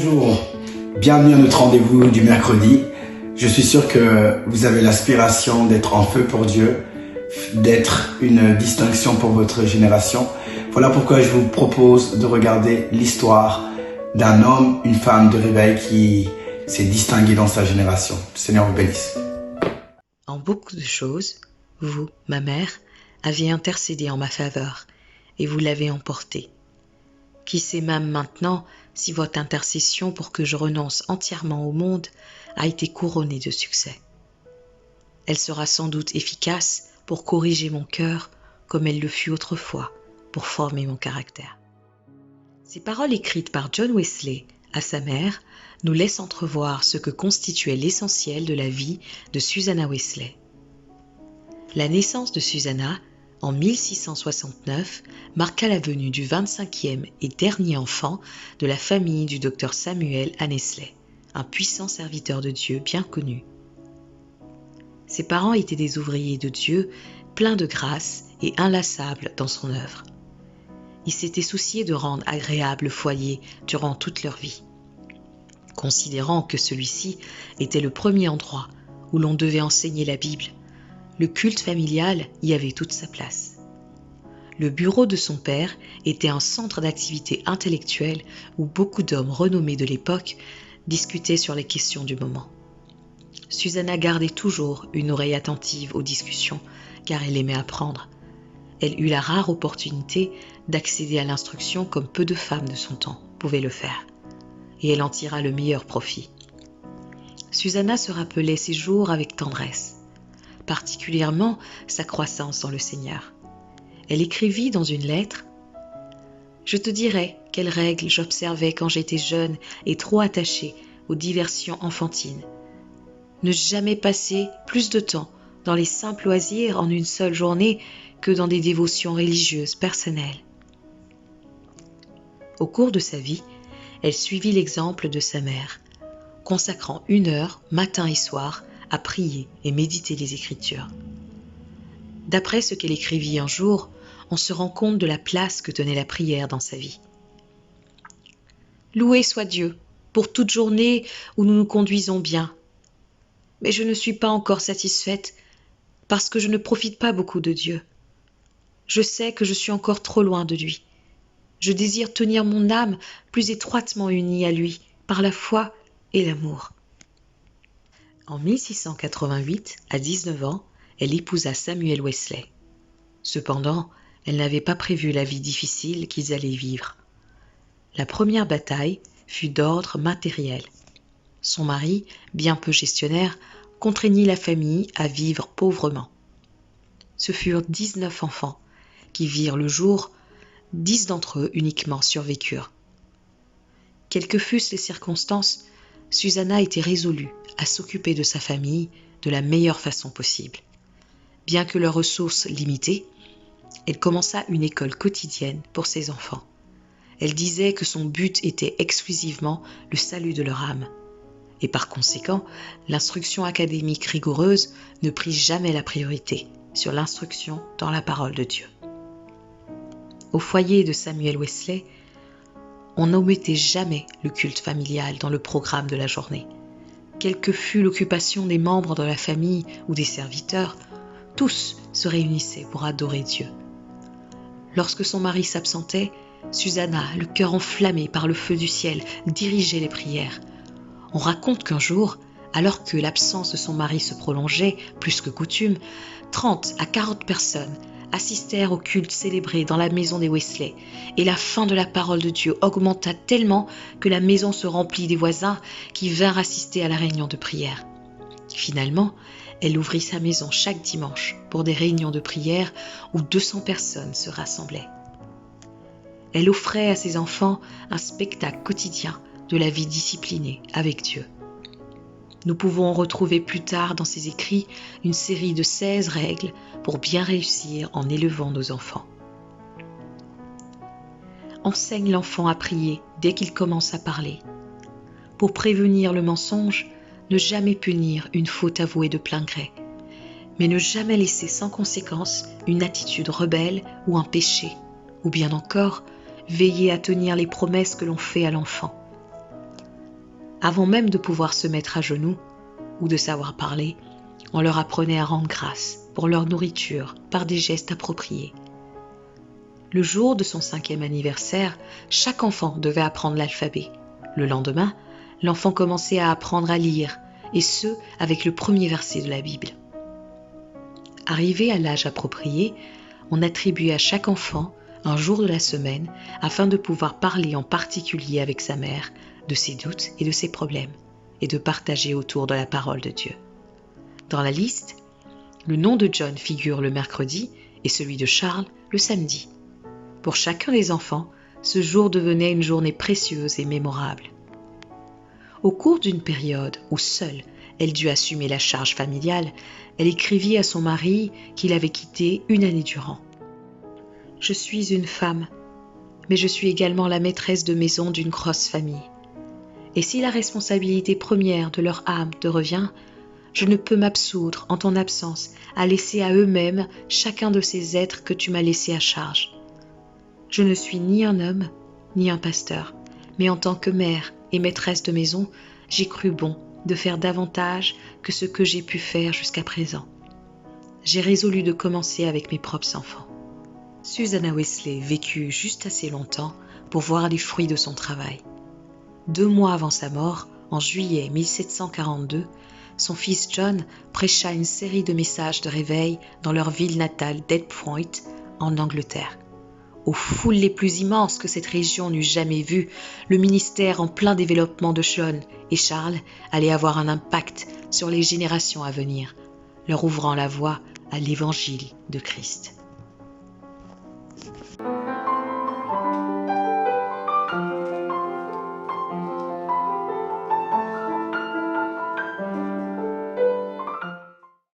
Bonjour, bienvenue à notre rendez-vous du mercredi. Je suis sûr que vous avez l'aspiration d'être en feu pour Dieu, d'être une distinction pour votre génération. Voilà pourquoi je vous propose de regarder l'histoire d'un homme, une femme de réveil qui s'est distingué dans sa génération. Le Seigneur vous bénisse. En beaucoup de choses, vous, ma mère, aviez intercédé en ma faveur, et vous l'avez emporté. Qui sait même maintenant si votre intercession pour que je renonce entièrement au monde a été couronnée de succès. Elle sera sans doute efficace pour corriger mon cœur comme elle le fut autrefois pour former mon caractère. Ces paroles écrites par John Wesley à sa mère nous laissent entrevoir ce que constituait l'essentiel de la vie de Susanna Wesley. La naissance de Susanna, en 1669, marqua la venue du 25e et dernier enfant de la famille du docteur Samuel Annesley, un puissant serviteur de Dieu bien connu. Ses parents étaient des ouvriers de Dieu, pleins de grâce et inlassables dans son œuvre. Ils s'étaient souciés de rendre agréable le foyer durant toute leur vie, considérant que celui-ci était le premier endroit où l'on devait enseigner la Bible. Le culte familial y avait toute sa place. Le bureau de son père était un centre d'activité intellectuelle où beaucoup d'hommes renommés de l'époque discutaient sur les questions du moment. Susanna gardait toujours une oreille attentive aux discussions car elle aimait apprendre. Elle eut la rare opportunité d'accéder à l'instruction comme peu de femmes de son temps pouvaient le faire, et elle en tira le meilleur profit. Susanna se rappelait ses jours avec tendresse, particulièrement sa croissance dans le Seigneur. Elle écrivit dans une lettre « Je te dirai quelles règles j'observais quand j'étais jeune et trop attachée aux diversions enfantines. Ne jamais passer plus de temps dans les simples loisirs en une seule journée que dans des dévotions religieuses personnelles. » Au cours de sa vie, elle suivit l'exemple de sa mère, consacrant 1 heure, matin et soir, à prier et méditer les Écritures. D'après ce qu'elle écrivit un jour, on se rend compte de la place que tenait la prière dans sa vie. « Loué soit Dieu pour toute journée où nous nous conduisons bien. Mais je ne suis pas encore satisfaite parce que je ne profite pas beaucoup de Dieu. Je sais que je suis encore trop loin de lui. Je désire tenir mon âme plus étroitement unie à lui par la foi et l'amour. » En 1688, à 19 ans, elle épousa Samuel Wesley. Cependant, elle n'avait pas prévu la vie difficile qu'ils allaient vivre. La première bataille fut d'ordre matériel. Son mari, bien peu gestionnaire, contraignit la famille à vivre pauvrement. Ce furent 19 enfants qui virent le jour, 10 d'entre eux uniquement survécurent. Quelles que fussent les circonstances, Susanna était résolue à s'occuper de sa famille de la meilleure façon possible. Bien que leurs ressources limitées, elle commença une école quotidienne pour ses enfants. Elle disait que son but était exclusivement le salut de leur âme. Et par conséquent, l'instruction académique rigoureuse ne prit jamais la priorité sur l'instruction dans la parole de Dieu. Au foyer de Samuel Wesley, on n'omettait jamais le culte familial dans le programme de la journée. Quelle que fût l'occupation des membres de la famille ou des serviteurs, tous se réunissaient pour adorer Dieu. Lorsque son mari s'absentait, Susanna, le cœur enflammé par le feu du ciel, dirigeait les prières. On raconte qu'un jour, alors que l'absence de son mari se prolongeait plus que coutume, 30 à 40 personnes assistèrent au culte célébré dans la maison des Wesley, et la faim de la parole de Dieu augmenta tellement que la maison se remplit des voisins qui vinrent assister à la réunion de prière. Finalement, elle ouvrit sa maison chaque dimanche pour des réunions de prière où 200 personnes se rassemblaient. Elle offrait à ses enfants un spectacle quotidien de la vie disciplinée avec Dieu. Nous pouvons retrouver plus tard dans ses écrits une série de 16 règles pour bien réussir en élevant nos enfants. Enseigne l'enfant à prier dès qu'il commence à parler. Pour prévenir le mensonge, ne jamais punir une faute avouée de plein gré, mais ne jamais laisser sans conséquence une attitude rebelle ou un péché, ou bien encore veiller à tenir les promesses que l'on fait à l'enfant. Avant même de pouvoir se mettre à genoux ou de savoir parler, on leur apprenait à rendre grâce pour leur nourriture par des gestes appropriés. Le jour de son 5e anniversaire, chaque enfant devait apprendre l'alphabet. Le lendemain, l'enfant commençait à apprendre à lire, et ce, avec le premier verset de la Bible. Arrivé à l'âge approprié, on attribuait à chaque enfant un jour de la semaine afin de pouvoir parler en particulier avec sa mère de ses doutes et de ses problèmes, et de partager autour de la parole de Dieu. Dans la liste, le nom de John figure le mercredi et celui de Charles le samedi. Pour chacun des enfants, ce jour devenait une journée précieuse et mémorable. Au cours d'une période où seule elle dut assumer la charge familiale, elle écrivit à son mari qu'il avait quitté une année durant. « Je suis une femme, mais je suis également la maîtresse de maison d'une grosse famille. Et si la responsabilité première de leur âme te revient, je ne peux m'absoudre en ton absence à laisser à eux-mêmes chacun de ces êtres que tu m'as laissés à charge. Je ne suis ni un homme, ni un pasteur, mais en tant que mère et maîtresse de maison, j'ai cru bon de faire davantage que ce que j'ai pu faire jusqu'à présent. J'ai résolu de commencer avec mes propres enfants. » Susanna Wesley vécut juste assez longtemps pour voir les fruits de son travail. 2 mois avant sa mort, en juillet 1742, son fils John prêcha une série de messages de réveil dans leur ville natale d'Head Point, en Angleterre. Aux foules les plus immenses que cette région n'eût jamais vues, le ministère en plein développement de John et Charles allait avoir un impact sur les générations à venir, leur ouvrant la voie à l'évangile de Christ.